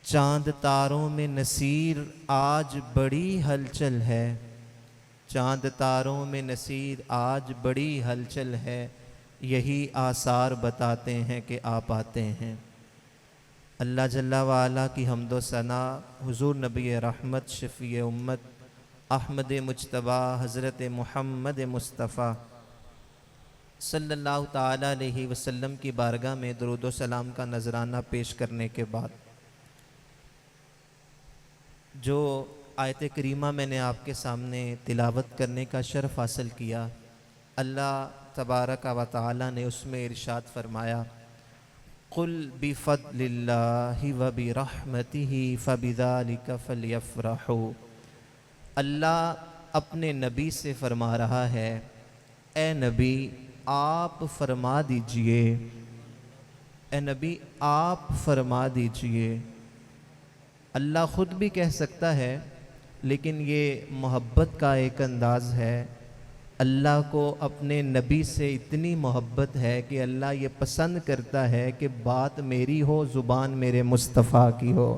چاند تاروں میں نصیر آج بڑی ہلچل ہے، چاند تاروں میں نصیر آج بڑی ہلچل ہے، یہی آثار بتاتے ہیں کہ آپ آتے ہیں۔ اللہ جل وعلا کی حمد و ثنا حضور نبی رحمت شفیع امت احمد مجتبیٰ حضرت محمد مصطفیٰ صلی اللہ تعالیٰ علیہ وسلم کی بارگاہ میں درود و سلام کا نذرانہ پیش کرنے کے بعد جو آیت کریمہ میں نے آپ کے سامنے تلاوت کرنے کا شرف حاصل کیا، اللہ تبارک و تعالیٰ نے اس میں ارشاد فرمایا، قُلْ بِفَضْلِ اللَّهِ وَبِرَحْمَتِهِ فَبِذَلِكَ فَلْيَفْرَحُوا۔ اللہ اپنے نبی سے فرما رہا ہے، اے نبی آپ فرما دیجئے، اے نبی آپ فرما دیجئے۔ اللہ خود بھی کہہ سکتا ہے، لیکن یہ محبت کا ایک انداز ہے۔ اللہ کو اپنے نبی سے اتنی محبت ہے کہ اللہ یہ پسند کرتا ہے کہ بات میری ہو، زبان میرے مصطفیٰ کی ہو۔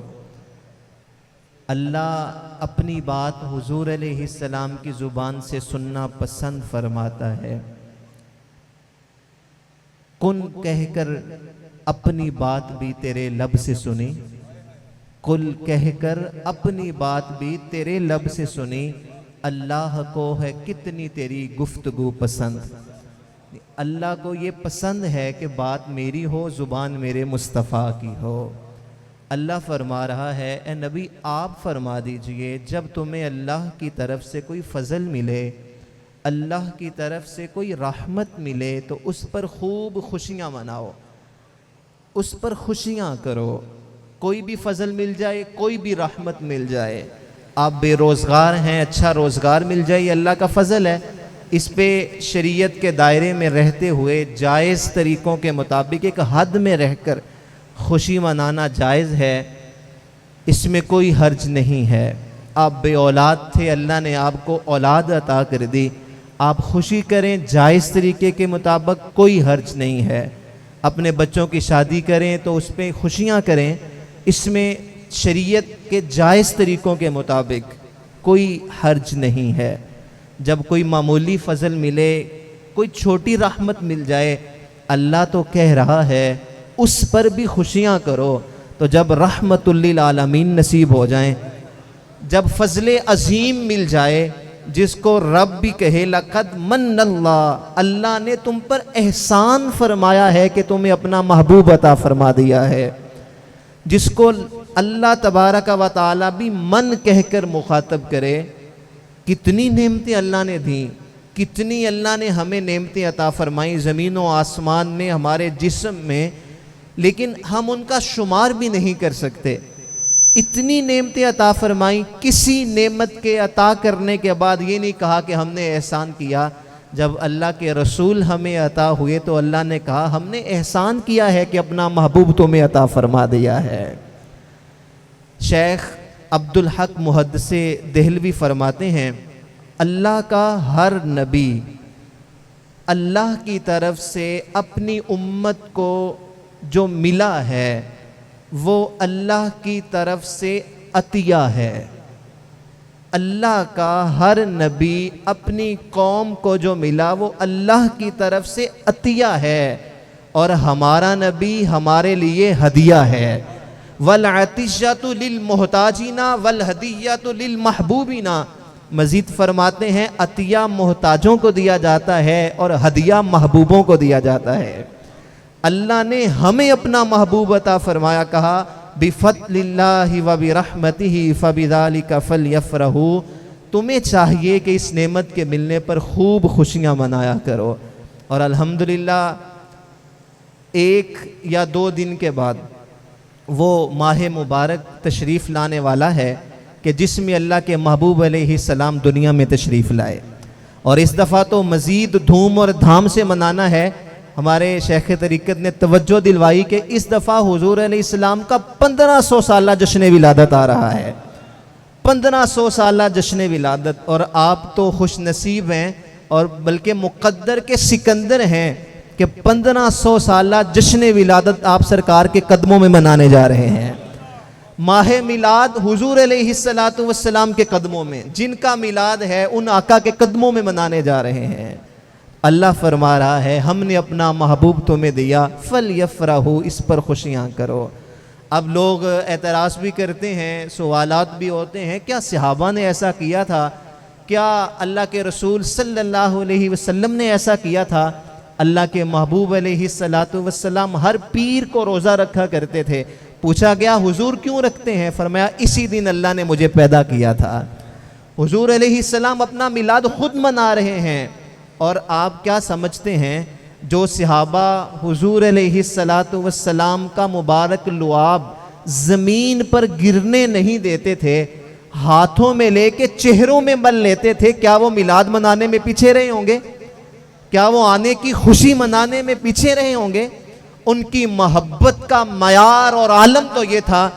اللہ اپنی بات حضور علیہ السلام کی زبان سے سننا پسند فرماتا ہے۔ کن کہہ کر اپنی بات بھی تیرے لب سے سنی، کل کہہ کر اپنی بات بھی تیرے لب سے سنی، اللہ کو ہے کتنی تیری گفتگو پسند۔ اللہ کو یہ پسند ہے کہ بات میری ہو، زبان میرے مصطفیٰ کی ہو۔ اللہ فرما رہا ہے، اے نبی آپ فرما دیجئے، جب تمہیں اللہ کی طرف سے کوئی فضل ملے، اللہ کی طرف سے کوئی رحمت ملے تو اس پر خوب خوشیاں مناؤ، اس پر خوشیاں کرو۔ کوئی بھی فضل مل جائے، کوئی بھی رحمت مل جائے، آپ بے روزگار ہیں، اچھا روزگار مل جائے، یہ اللہ کا فضل ہے۔ اس پہ شریعت کے دائرے میں رہتے ہوئے جائز طریقوں کے مطابق ایک حد میں رہ کر خوشی منانا جائز ہے، اس میں کوئی حرج نہیں ہے۔ آپ بے اولاد تھے، اللہ نے آپ کو اولاد عطا کر دی، آپ خوشی کریں جائز طریقے کے مطابق، کوئی حرج نہیں ہے۔ اپنے بچوں کی شادی کریں تو اس پہ خوشیاں کریں، اس میں شریعت کے جائز طریقوں کے مطابق کوئی حرج نہیں ہے۔ جب کوئی معمولی فضل ملے، کوئی چھوٹی رحمت مل جائے، اللہ تو کہہ رہا ہے اس پر بھی خوشیاں کرو۔ تو جب رحمت للعالمین نصیب ہو جائیں، جب فضل عظیم مل جائے، جس کو رب بھی کہے لقد من اللہ، اللہ نے تم پر احسان فرمایا ہے کہ تمہیں اپنا محبوب عطا فرما دیا ہے، جس کو اللہ تبارک و تعالیٰ بھی من کہہ کر مخاطب کرے۔ کتنی نعمتیں اللہ نے دیں، کتنی اللہ نے ہمیں نعمتیں عطا فرمائیں زمین و آسمان میں، ہمارے جسم میں، لیکن ہم ان کا شمار بھی نہیں کر سکتے۔ اتنی نعمتیں عطا فرمائیں، کسی نعمت کے عطا کرنے کے بعد یہ نہیں کہا کہ ہم نے احسان کیا۔ جب اللہ کے رسول ہمیں عطا ہوئے تو اللہ نے کہا ہم نے احسان کیا ہے کہ اپنا محبوب تمہیں عطا فرما دیا ہے۔ شیخ عبدالحق محدث دہلوی فرماتے ہیں، اللہ کا ہر نبی اللہ کی طرف سے اپنی امت کو جو ملا ہے وہ اللہ کی طرف سے عطیہ ہے۔ اللہ کا ہر نبی اپنی قوم کو جو ملا وہ اللہ کی طرف سے عطیہ ہے، اور ہمارا نبی ہمارے لیے ہدیہ ہے۔ وَالْعَطِيَّةُ لِلْمُحْتَاجِينَ وَالْهَدِيَّةُ لِلْمَحْبُوبِينَ، مزید فرماتے ہیں عطیہ محتاجوں کو دیا جاتا ہے اور ہدیہ محبوبوں کو دیا جاتا ہے۔ اللہ نے ہمیں اپنا محبوب عطا فرمایا، کہا بِفَضْلِ اللَّهِ وَبِرَحْمَتِهِ فَبِذَلِكَ فَلْيَفْرَحُوا۔ تمہیں چاہیے کہ اس نعمت کے ملنے پر خوب خوشیاں منایا کرو۔ اور الحمدللہ 1 یا 2 دن کے بعد وہ ماہ مبارک تشریف لانے والا ہے کہ جس میں اللہ کے محبوب علیہ السلام دنیا میں تشریف لائے، اور اس دفعہ تو مزید دھوم اور دھام سے منانا ہے۔ ہمارے شیخ طریقت نے توجہ دلوائی کہ اس دفعہ حضور علیہ السلام کا 1500 سالہ جشن ولادت آ رہا ہے، 1500 سالہ جشن ولادت، اور آپ تو خوش نصیب ہیں اور بلکہ مقدر کے سکندر ہیں کہ 1500 سالہ جشن ولادت آپ سرکار کے قدموں میں منانے جا رہے ہیں۔ ماہ میلاد حضور علیہ الصلوۃ والسلام کے قدموں میں، جن کا میلاد ہے ان آقا کے قدموں میں منانے جا رہے ہیں۔ اللہ فرما رہا ہے ہم نے اپنا محبوب تمہیں دیا، فَلْيَفْرَحُوا، اس پر خوشیاں کرو۔ اب لوگ اعتراض بھی کرتے ہیں، سوالات بھی ہوتے ہیں، کیا صحابہ نے ایسا کیا تھا؟ کیا اللہ کے رسول صلی اللہ علیہ وسلم نے ایسا کیا تھا؟ اللہ کے محبوب علیہ الصلوۃ والسلام ہر پیر کو روزہ رکھا کرتے تھے۔ پوچھا گیا حضور کیوں رکھتے ہیں؟ فرمایا اسی دن اللہ نے مجھے پیدا کیا تھا۔ حضور علیہ السلام اپنا میلاد خود منا رہے ہیں، اور آپ کیا سمجھتے ہیں جو صحابہ حضور علیہ الصلوۃ والسلام کا مبارک لعاب زمین پر گرنے نہیں دیتے تھے، ہاتھوں میں لے کے چہروں میں مل لیتے تھے، کیا وہ میلاد منانے میں پیچھے رہے ہوں گے؟ کیا وہ آنے کی خوشی منانے میں پیچھے رہے ہوں گے؟ ان کی محبت کا معیار اور عالم تو یہ تھا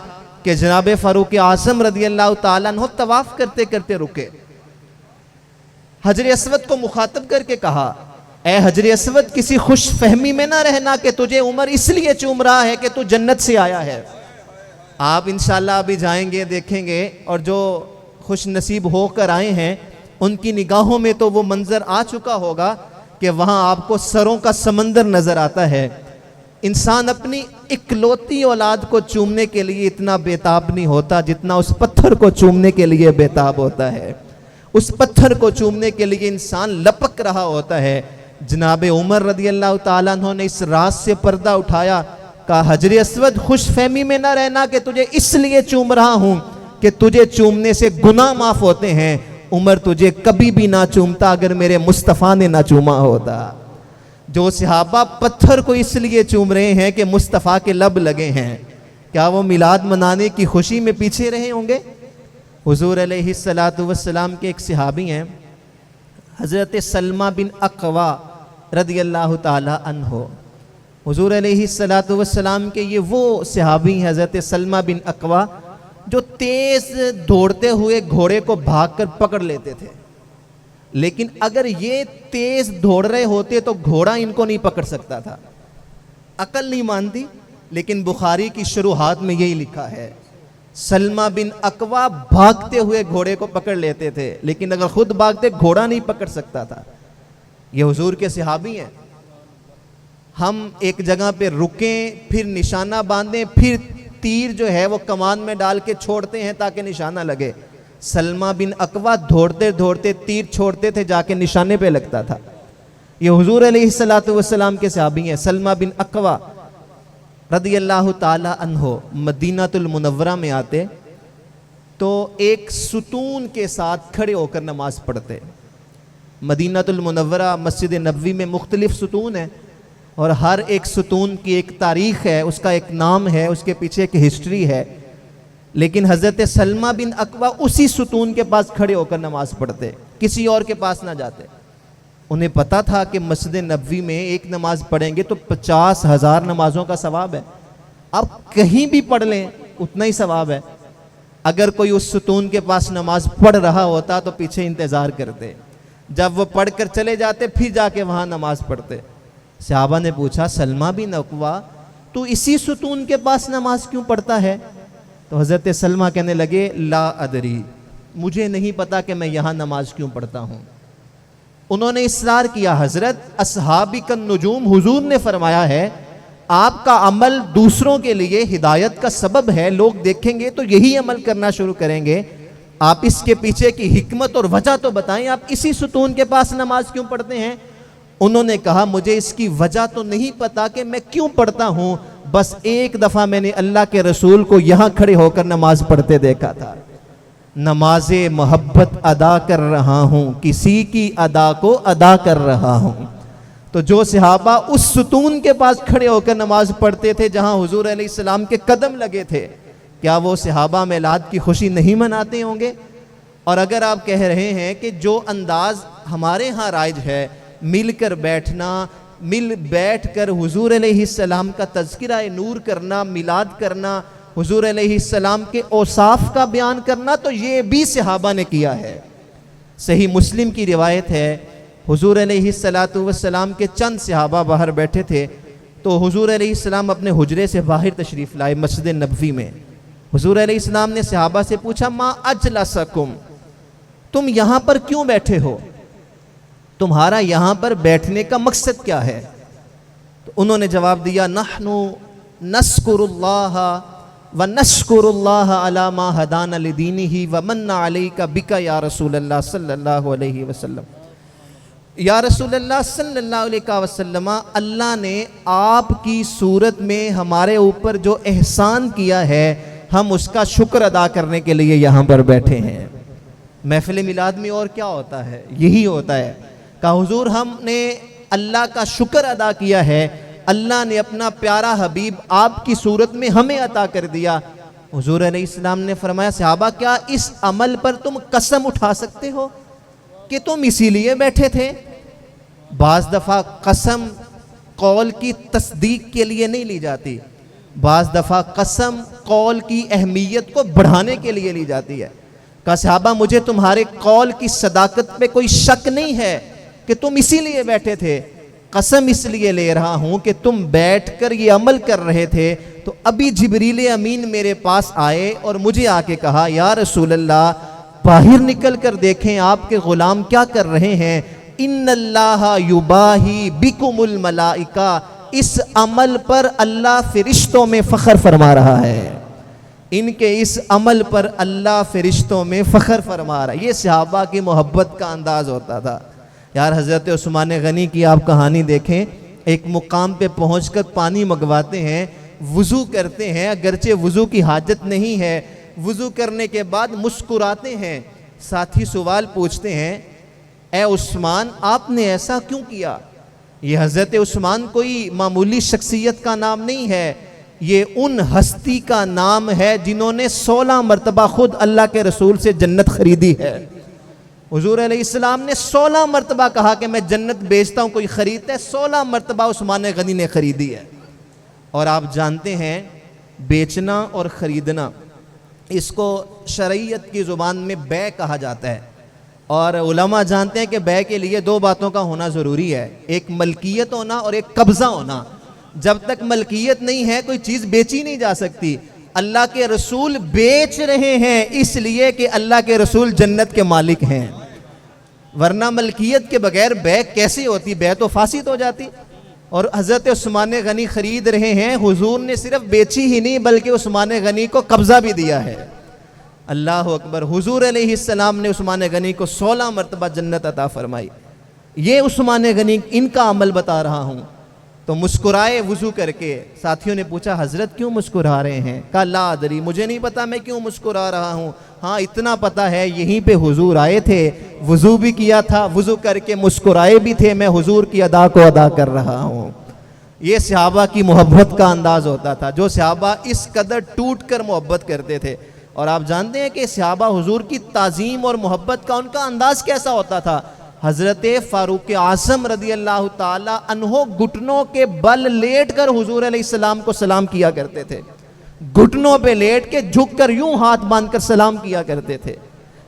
کہ جناب فاروق اعظم رضی اللہ تعالیٰ عنہ طواف کرتے کرتے رکے، حجر اسود کو مخاطب کر کے کہا اے حجر اسود کسی خوش فہمی میں نہ رہنا کہ تجھے عمر اس لیے چوم رہا ہے کہ تو جنت سے آیا ہے۔ آپ انشاءاللہ ابھی جائیں گے دیکھیں گے، اور جو خوش نصیب ہو کر آئے ہیں ان کی نگاہوں میں تو وہ منظر آ چکا ہوگا کہ وہاں آپ کو سروں کا سمندر نظر آتا ہے۔ انسان اپنی اکلوتی اولاد کو چومنے کے لیے اتنا بیتاب نہیں ہوتا جتنا اس پتھر کو چومنے کے لیے بیتاب ہوتا ہے۔ اس پتھر کو چومنے کے لیے انسان لپک رہا ہوتا ہے۔ جناب عمر رضی اللہ تعالیٰ عنہ نے اس راز سے پردہ اٹھایا، کہا حجر اسود خوش فہمی میں نہ رہنا کہ تجھے اس لیے چوم رہا ہوں کہ تجھے چومنے سے گناہ معاف ہوتے ہیں، عمر تجھے کبھی بھی نہ چومتا اگر میرے مصطفیٰ نے نہ چوما ہوتا۔ جو صحابہ پتھر کو اس لیے چوم رہے ہیں کہ مصطفیٰ کے لب لگے ہیں، کیا وہ میلاد منانے کی خوشی میں پیچھے رہے ہوں گے؟ حضور علیہ الصلوۃ والسلام کے ایک صحابی ہیں حضرت سلمہ بن اقوا رضی اللہ تعالی عنہ۔ حضور علیہ الصلوۃ والسلام کے یہ وہ صحابی ہیں حضرت سلمہ بن اقوا جو تیز دوڑتے ہوئے گھوڑے کو بھاگ کر پکڑ لیتے تھے، لیکن اگر یہ تیز دوڑ رہے ہوتے تو گھوڑا ان کو نہیں پکڑ سکتا تھا۔ عقل نہیں مانتی، لیکن بخاری کی شروحات میں یہی لکھا ہے سلمہ بن اقوا بھاگتے ہوئے گھوڑے کو پکڑ لیتے تھے، لیکن اگر خود بھاگتے گھوڑا نہیں پکڑ سکتا تھا۔ یہ حضور کے صحابی ہیں۔ ہم ایک جگہ پہ رکیں، پھر نشانہ باندھیں، پھر تیر جو ہے وہ کمان میں ڈال کے چھوڑتے ہیں تاکہ نشانہ لگے۔ سلمہ بن اقوا دوڑتے دوڑتے تیر چھوڑتے تھے، جا کے نشانے پہ لگتا تھا۔ یہ حضور علیہ الصلوۃ والسلام کے صحابی ہیں سلمہ بن اقوا رضی اللہ تعالی عنہ۔ مدینہ المنورہ میں آتے تو ایک ستون کے ساتھ کھڑے ہو کر نماز پڑھتے۔ مدینہ المنورہ مسجد نبوی میں مختلف ستون ہیں، اور ہر ایک ستون کی ایک تاریخ ہے، اس کا ایک نام ہے، اس کے پیچھے ایک ہسٹری ہے، لیکن حضرت سلمہ بن اقوا اسی ستون کے پاس کھڑے ہو کر نماز پڑھتے، کسی اور کے پاس نہ جاتے۔ انہیں پتا تھا کہ مسجد نبوی میں ایک نماز پڑھیں گے تو 50,000 نمازوں کا ثواب ہے، آپ کہیں بھی پڑھ لیں اتنا ہی ثواب ہے۔ اگر کوئی اس ستون کے پاس نماز پڑھ رہا ہوتا تو پیچھے انتظار کرتے، جب وہ پڑھ کر چلے جاتے پھر جا کے وہاں نماز پڑھتے۔ صحابہ نے پوچھا سلمہ بن اقوا تو اسی ستون کے پاس نماز کیوں پڑھتا ہے؟ تو حضرت سلمہ کہنے لگے لا ادری، مجھے نہیں پتا کہ میں یہاں نماز کیوں پڑھتا ہوں۔ انہوں نے اصرار کیا حضرت اصحابک النجوم، حضور نے فرمایا ہے آپ کا عمل دوسروں کے لیے ہدایت کا سبب ہے، لوگ دیکھیں گے تو یہی عمل کرنا شروع کریں گے، آپ اس کے پیچھے کی حکمت اور وجہ تو بتائیں، آپ اسی ستون کے پاس نماز کیوں پڑھتے ہیں؟ انہوں نے کہا مجھے اس کی وجہ تو نہیں پتا کہ میں کیوں پڑھتا ہوں، بس ایک دفعہ میں نے اللہ کے رسول کو یہاں کھڑے ہو کر نماز پڑھتے دیکھا تھا، نماز محبت ادا کر رہا ہوں، کسی کی ادا کو ادا کر رہا ہوں۔ تو جو صحابہ اس ستون کے پاس کھڑے ہو کر نماز پڑھتے تھے جہاں حضور علیہ السلام کے قدم لگے تھے، کیا وہ صحابہ میلاد کی خوشی نہیں مناتے ہوں گے؟ اور اگر آپ کہہ رہے ہیں کہ جو انداز ہمارے ہاں رائج ہے، مل کر بیٹھنا، مل بیٹھ کر حضور علیہ السلام کا تذکرہ نور کرنا، میلاد کرنا، حضور علیہ السلام کے اوصاف کا بیان کرنا، تو یہ بھی صحابہ نے کیا ہے۔ صحیح مسلم کی روایت ہے حضور علیہ السلام کے چند صحابہ باہر بیٹھے تھے، تو حضور علیہ السلام اپنے حجرے سے باہر تشریف لائے مسجد نبوی میں۔ حضور علیہ السلام نے صحابہ سے پوچھا ما اجلسکم، تم یہاں پر کیوں بیٹھے ہو، تمہارا یہاں پر بیٹھنے کا مقصد کیا ہے؟ تو انہوں نے جواب دیا نحن نشکر اللہ ونشکر اللہ علی ما ہدانا لدینہ ومن علیک بک یا رسول اللہ صلی اللہ علیہ وسلم۔ یا رسول اللہ صلی اللہ علیہ وسلم، اللہ نے آپ کی صورت میں ہمارے اوپر جو احسان کیا ہے ہم اس کا شکر ادا کرنے کے لیے یہاں پر بیٹھے ہیں۔ محفل میلاد میں اور کیا ہوتا ہے؟ یہی ہوتا ہے کہ حضور ہم نے اللہ کا شکر ادا کیا ہے، اللہ نے اپنا پیارا حبیب آپ کی صورت میں ہمیں عطا کر دیا۔ حضور علیہ السلام نے فرمایا صحابہ کیا اس عمل پر تم قسم اٹھا سکتے ہو کہ تم اسی لیے بیٹھے تھے؟ بعض دفعہ قسم قول کی تصدیق کے لیے نہیں لی جاتی، بعض دفعہ قسم قول کی اہمیت کو بڑھانے کے لیے لی جاتی ہے۔ کہا صحابہ مجھے تمہارے قول کی صداقت پہ کوئی شک نہیں ہے کہ تم اسی لیے بیٹھے تھے، قسم اس لیے لے رہا ہوں کہ تم بیٹھ کر یہ عمل کر رہے تھے تو ابھی جبریل امین میرے پاس آئے اور مجھے آ کے کہا یا رسول اللہ باہر نکل کر دیکھیں آپ کے غلام کیا کر رہے ہیں، ان اللہ یباہی بکم الملائکہ، اس عمل پر اللہ فرشتوں میں فخر فرما رہا ہے، ان کے اس عمل پر اللہ فرشتوں میں فخر فرما رہا ہے۔ یہ صحابہ کی محبت کا انداز ہوتا تھا۔ یار حضرت عثمان غنی کی آپ کہانی دیکھیں، ایک مقام پہ پہنچ کر پانی منگواتے ہیں، وضو کرتے ہیں، اگرچہ وضو کی حاجت نہیں ہے، وضو کرنے کے بعد مسکراتے ہیں، ساتھی سوال پوچھتے ہیں اے عثمان آپ نے ایسا کیوں کیا؟ یہ حضرت عثمان کوئی معمولی شخصیت کا نام نہیں ہے، یہ ان ہستی کا نام ہے جنہوں نے 16 مرتبہ خود اللہ کے رسول سے جنت خریدی ہے۔ حضور علیہ السلام نے 16 مرتبہ کہا کہ میں جنت بیچتا ہوں، کوئی خریدتا ہے؟ 16 مرتبہ عثمان غنی نے خریدی ہے۔ اور آپ جانتے ہیں بیچنا اور خریدنا اس کو شرعیت کی زبان میں بیع کہا جاتا ہے، اور علماء جانتے ہیں کہ بیع کے لیے 2 باتوں کا ہونا ضروری ہے، ایک ملکیت ہونا اور ایک قبضہ ہونا۔ جب تک ملکیت نہیں ہے کوئی چیز بیچی نہیں جا سکتی۔ اللہ کے رسول بیچ رہے ہیں اس لیے کہ اللہ کے رسول جنت کے مالک ہیں، ورنہ ملکیت کے بغیر بیع کیسی ہوتی؟ بیع تو فاسد ہو جاتی۔ اور حضرت عثمان غنی خرید رہے ہیں، حضور نے صرف بیچی ہی نہیں بلکہ عثمان غنی کو قبضہ بھی دیا ہے۔ اللہ اکبر۔ حضور علیہ السلام نے عثمان غنی کو 16 مرتبہ جنت عطا فرمائی۔ یہ عثمان غنی ان کا عمل بتا رہا ہوں۔ تو مسکرائے وضو کر کے۔ ساتھیوں نے پوچھا حضرت کیوں مسکرا رہے ہیں؟ کہا لا ادری، مجھے نہیں پتا میں کیوں مسکرا رہا ہوں، ہاں اتنا پتا ہے یہیں پہ حضور آئے تھے، وضو بھی کیا تھا، وضو کر کے مسکرائے بھی تھے، میں حضور کی ادا کو ادا کر رہا ہوں۔ یہ صحابہ کی محبت کا انداز ہوتا تھا، جو صحابہ اس قدر ٹوٹ کر محبت کرتے تھے۔ اور آپ جانتے ہیں کہ صحابہ حضور کی تعظیم اور محبت کا ان کا انداز کیسا ہوتا تھا؟ حضرت فاروق اعظم رضی اللہ تعالی عنہ گھٹنوں کے بل لیٹ کر حضور علیہ السلام کو سلام کیا کرتے تھے، گھٹنوں پہ لیٹ کے جھک کر یوں ہاتھ باندھ کر سلام کیا کرتے تھے۔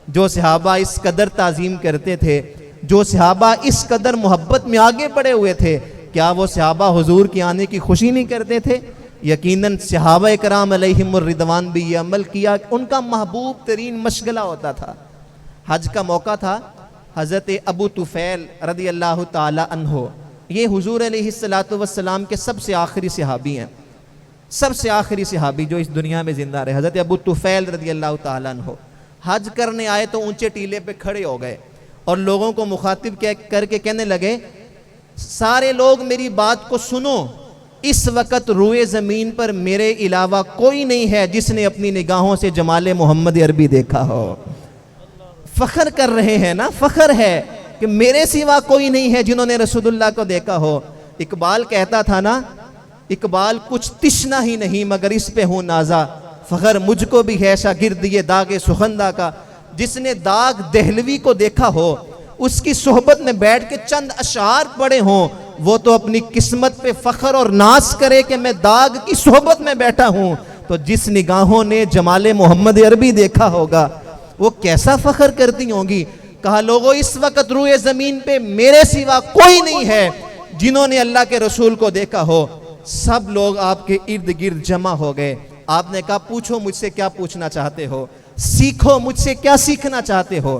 جو صحابہ اس قدر تعظیم کرتے تھے، جو صحابہ اس قدر محبت میں آگے بڑھے ہوئے تھے، کیا وہ صحابہ حضور کے آنے کی خوشی نہیں کرتے تھے؟ یقیناً صحابہ کرام علیہم الرضوان بھی یہ عمل کیا، ان کا محبوب ترین مشغلہ ہوتا تھا۔ حج کا موقع تھا، حضرت ابو طفیل رضی اللہ تعالی عنہ، یہ حضور علیہ السلام کے سب سے آخری صحابی ہیں، سب سے آخری صحابی جو اس دنیا میں زندہ رہے۔ حضرت ابو طفیل رضی اللہ تعالی عنہ حج کرنے آئے تو اونچے ٹیلے پہ کھڑے ہو گئے اور لوگوں کو مخاطب کر کے کہنے لگے سارے لوگ میری بات کو سنو، اس وقت روئے زمین پر میرے علاوہ کوئی نہیں ہے جس نے اپنی نگاہوں سے جمال محمد عربی دیکھا ہو۔ فخر کر رہے ہیں نا، فخر ہے کہ میرے سوا کوئی نہیں ہے جنہوں نے رسول اللہ کو دیکھا ہو۔ اقبال کہتا تھا نا، اقبال کچھ تشنا ہی نہیں مگر اس پہ ہوں نازا، فخر مجھ کو بھی ہے شاگرد یہ داغ سخندہ کا۔ جس نے داغ دہلوی کو دیکھا ہو، اس کی صحبت میں بیٹھ کے چند اشعار پڑھے ہوں، وہ تو اپنی قسمت پہ فخر اور ناز کرے کہ میں داغ کی صحبت میں بیٹھا ہوں۔ تو جس نگاہوں نے جمال محمد عربی دیکھا ہوگا وہ کیسا فخر کرتی ہوں گی۔ کہا لوگوں اس وقت روئے زمین پہ میرے سوا کوئی نہیں ہے جنہوں نے اللہ کے رسول کو دیکھا ہو۔ سب لوگ آپ کے ارد گرد جمع ہو گئے، آپ نے کہا پوچھو مجھ سے کیا پوچھنا چاہتے ہو، سیکھو مجھ سے کیا سیکھنا چاہتے ہو۔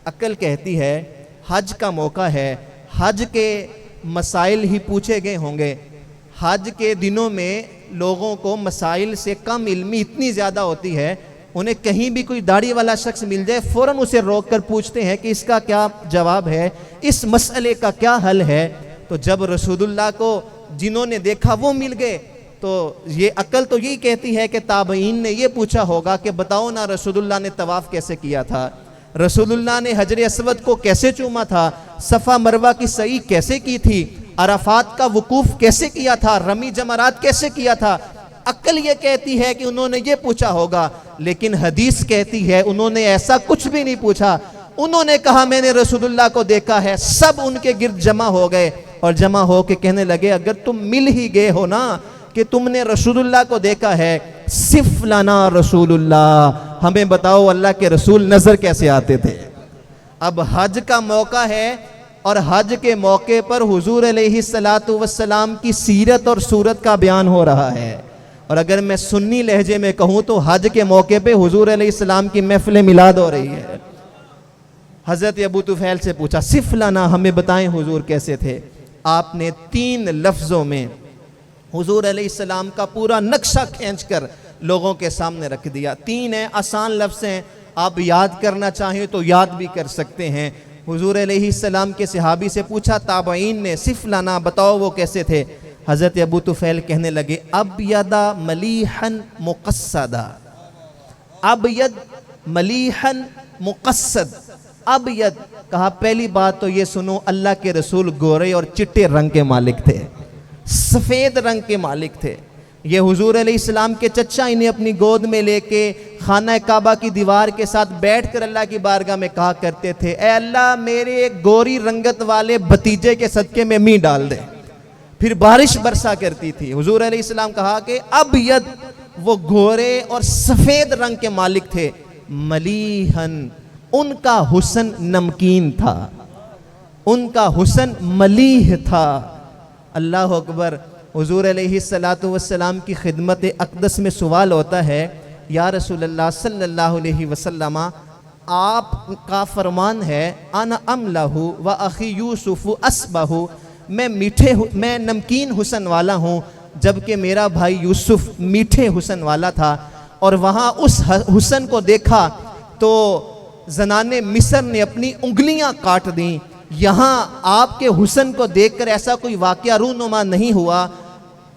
عقل کہتی ہے حج کا موقع ہے، حج کے مسائل ہی پوچھے گئے ہوں گے۔ حج کے دنوں میں لوگوں کو مسائل سے کم علمی اتنی زیادہ ہوتی ہے، انہیں کہیں بھی کوئی داڑھی والا شخص مل جائے فوراً اسے روک کر پوچھتے ہیں کہ اس کا کیا جواب ہے، اس مسئلے کا کیا حل ہے۔ تو جب رسول اللہ کو جنہوں نے دیکھا وہ مل گئے، تو یہ عقل تو یہی کہتی ہے کہ تابعین نے یہ پوچھا ہوگا کہ بتاؤ نا رسول اللہ نے طواف کیسے کیا تھا، رسول اللہ نے حجر اسود کو کیسے چوما تھا، صفا مروہ کی سعی کیسے کی تھی، عرفات کا وقوف کیسے کیا تھا، رمی جمرات کیسے کیا تھا۔ عقل یہ کہتی ہے کہ انہوں نے یہ پوچھا ہوگا، لیکن حدیث کہتی ہے انہوں نے ایسا کچھ بھی نہیں پوچھا۔ انہوں نے کہا میں نے رسول اللہ کو دیکھا ہے، سب ان کے گرد جمع ہو گئے اور جمع ہو کے کہنے لگے اگر تم مل ہی گئے ہو نا کہ تم نے رسول اللہ کو دیکھا ہے، صف لنا رسول اللہ، ہمیں بتاؤ اللہ کے رسول نظر کیسے آتے تھے۔ اب حج کا موقع ہے اور حج کے موقع پر حضور علیہ السلام کی سیرت اور صورت کا بیان ہو رہا ہے، اور اگر میں سنی لہجے میں کہوں تو حج کے موقع پہ حضور علیہ السلام کی محفل میلاد ہو رہی ہے۔ حضرت ابو طفیل سے پوچھا صف لنا، ہمیں بتائیں حضور کیسے تھے۔ آپ نے 3 لفظوں میں حضور علیہ السلام کا پورا نقشہ کھینچ کر لوگوں کے سامنے رکھ دیا۔ 3 ہیں، آسان لفظ ہیں، آپ یاد کرنا چاہیں تو یاد بھی کر سکتے ہیں۔ حضور علیہ السلام کے صحابی سے پوچھا تابعین نے صف لنا، بتاؤ وہ کیسے تھے۔ حضرت ابو طفیل کہنے لگے ابیض ملیحا مقصدا، ابیض ملیحا مقصد۔ ابیض کہا پہلی بات تو یہ سنو اللہ کے رسول گورے اور چٹے رنگ کے مالک تھے، سفید رنگ کے مالک تھے۔ یہ حضور علیہ السلام کے چچا انہیں اپنی گود میں لے کے خانہ کعبہ کی دیوار کے ساتھ بیٹھ کر اللہ کی بارگاہ میں کہا کرتے تھے اے اللہ میرے گوری رنگت والے بھتیجے کے صدقے میں می ڈال دے، پھر بارش برسا کرتی تھی۔ حضور علیہ السلام کہا کہ ابیض، وہ گورے اور سفید رنگ کے مالک تھے، ملیحن، ان کا حسن نمکین تھا، ان کا حسن ملیح تھا۔ اللہ اکبر۔ حضور علیہ السلام کی خدمت اقدس میں سوال ہوتا ہے یا رسول اللہ صلی اللہ علیہ وسلم، آپ کا فرمان ہے انا املہ و اخی یوسف اسبہ، میں نمکین حسن والا ہوں جبکہ میرا بھائی یوسف میٹھے حسن والا تھا۔ اور وہاں اس حسن کو دیکھا تو زنان مصر نے اپنی انگلیاں کاٹ دیں۔ یہاں آپ کے حسن کو دیکھ کر ایسا کوئی واقعہ رونما نہیں ہوا،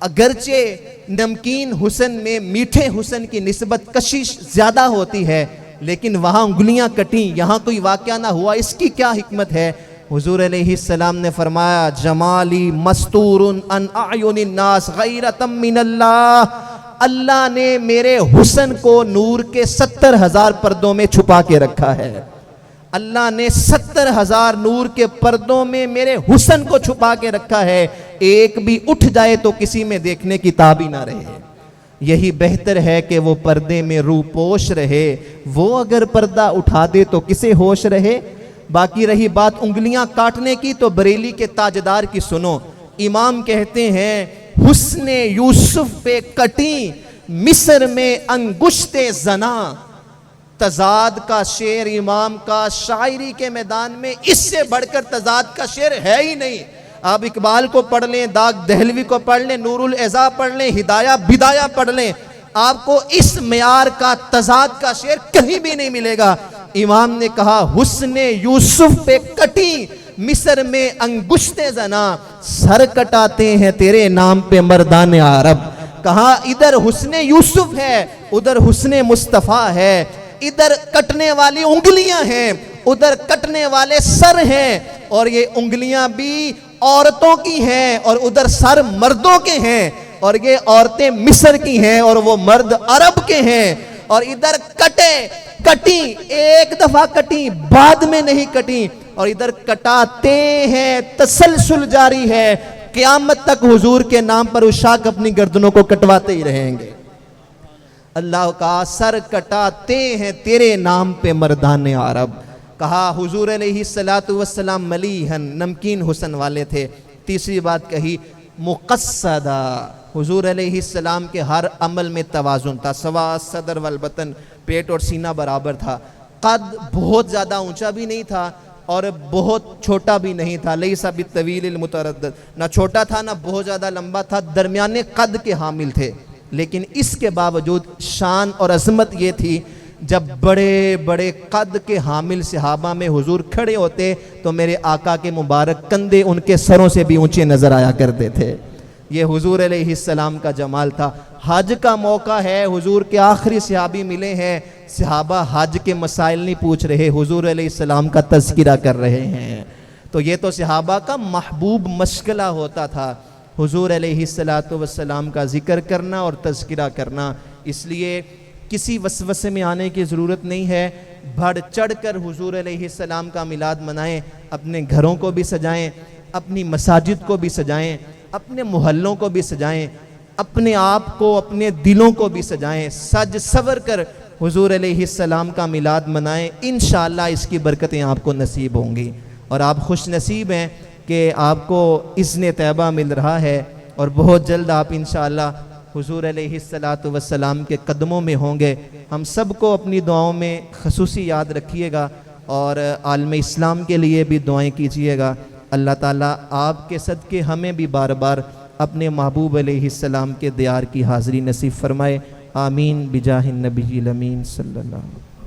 اگرچہ نمکین حسن میں میٹھے حسن کی نسبت کشش زیادہ ہوتی ہے، لیکن وہاں انگلیاں کٹیں، یہاں کوئی واقعہ نہ ہوا، اس کی کیا حکمت ہے؟ حضور علیہ السلام نے فرمایا جمالی مستور ان اعین الناس غیرۃ من اللہ، اللہ نے میرے حسن کو نور کے 70,000 پردوں میں چھپا کے رکھا ہے۔ اللہ نے 70,000 نور کے پردوں میں میرے حسن کو چھپا کے رکھا ہے، ایک بھی اٹھ جائے تو کسی میں دیکھنے کی تاب ہی نہ رہے۔ یہی بہتر ہے کہ وہ پردے میں روح پوش رہے، وہ اگر پردہ اٹھا دے تو کسے ہوش رہے۔ باقی رہی بات انگلیاں کاٹنے کی تو بریلی کے تاجدار کی سنو، امام کہتے ہیں حسن یوسف پہ کٹی مصر میں انگشت زنا۔ تضاد کا شعر امام کا شاعری کے میدان میں اس سے بڑھ کر تضاد کا شعر ہے ہی نہیں۔ آپ اقبال کو پڑھ لیں، داغ دہلوی کو پڑھ لیں، نور العزا پڑھ لیں، ہدایہ بدایہ پڑھ لیں، آپ کو اس معیار کا تضاد کا شعر کہیں بھی نہیں ملے گا۔ امام نے کہا حسن یوسف پہ کٹی مصر میں انگشت زنا، سر کٹاتے ہیں تیرے نام پہ مردان عرب۔ کہا ادھر حسن یوسف ہے، ادھر حسن مصطفیٰ ہے، ادھر کٹنے والی انگلیاں ہیں، ادھر کٹنے والے سر ہیں، اور یہ انگلیاں بھی عورتوں کی ہیں اور ادھر سر مردوں کے ہیں، اور یہ عورتیں مصر کی ہیں اور وہ مرد عرب کے ہیں، اور ادھر کٹی ایک دفعہ کٹی بعد میں نہیں کٹی، اور ادھر کٹاتے ہیں تسلسل جاری ہے، قیامت تک حضور کے نام پر عشاق اپنی گردنوں کو کٹواتے ہی رہیں گے۔ اللہ کا سر کٹاتے ہیں تیرے نام پہ مردان عرب۔ کہا حضور علیہ السلام ملیحن، نمکین حسن والے تھے۔ تیسری بات کہی مقصدہ، حضور علیہ السلام کے ہر عمل میں توازن تھا، سوا صدر والبطن، پیٹ اور سینہ برابر تھا، قد بہت زیادہ اونچا بھی نہیں تھا اور بہت چھوٹا بھی نہیں تھا، لیس بالطویل المتردد، نہ چھوٹا تھا نہ بہت زیادہ لمبا تھا، درمیانے قد کے حامل تھے۔ لیکن اس کے باوجود شان اور عظمت یہ تھی، جب بڑے بڑے قد کے حامل صحابہ میں حضور کھڑے ہوتے تو میرے آقا کے مبارک کندھے ان کے سروں سے بھی اونچے نظر آیا کرتے تھے۔ یہ حضور علیہ السلام کا جمال تھا۔ حج کا موقع ہے، حضور کے آخری صحابی ملے ہیں، صحابہ حج کے مسائل نہیں پوچھ رہے، حضور علیہ السلام کا تذکرہ کر رہے ہیں۔ تو یہ تو صحابہ کا محبوب مشغلہ ہوتا تھا، حضور علیہ السلام کا ذکر کرنا اور تذکرہ کرنا۔ اس لیے کسی وسوسے میں آنے کی ضرورت نہیں ہے، بڑھ چڑھ کر حضور علیہ السلام کا میلاد منائیں، اپنے گھروں کو بھی سجائیں، اپنی مساجد کو بھی سجائیں، اپنے محلوں کو بھی سجائیں، اپنے آپ کو، اپنے دلوں کو بھی سجائیں، سج سور کر حضور علیہ السلام کا میلاد منائیں، انشاءاللہ اس کی برکتیں آپ کو نصیب ہوں گی۔ اور آپ خوش نصیب ہیں کہ آپ کو اذن طیبہ مل رہا ہے، اور بہت جلد آپ انشاءاللہ حضور علیہ السلام کے قدموں میں ہوں گے۔ ہم سب کو اپنی دعاؤں میں خصوصی یاد رکھیے گا، اور عالم اسلام کے لیے بھی دعائیں کیجیے گا۔ اللہ تعالیٰ آپ کے صدقے ہمیں بھی بار بار اپنے محبوب علیہ السلام کے دیار کی حاضری نصیب فرمائے۔ آمین بجاہ النبی الامین صلی اللہ علیہ وسلم۔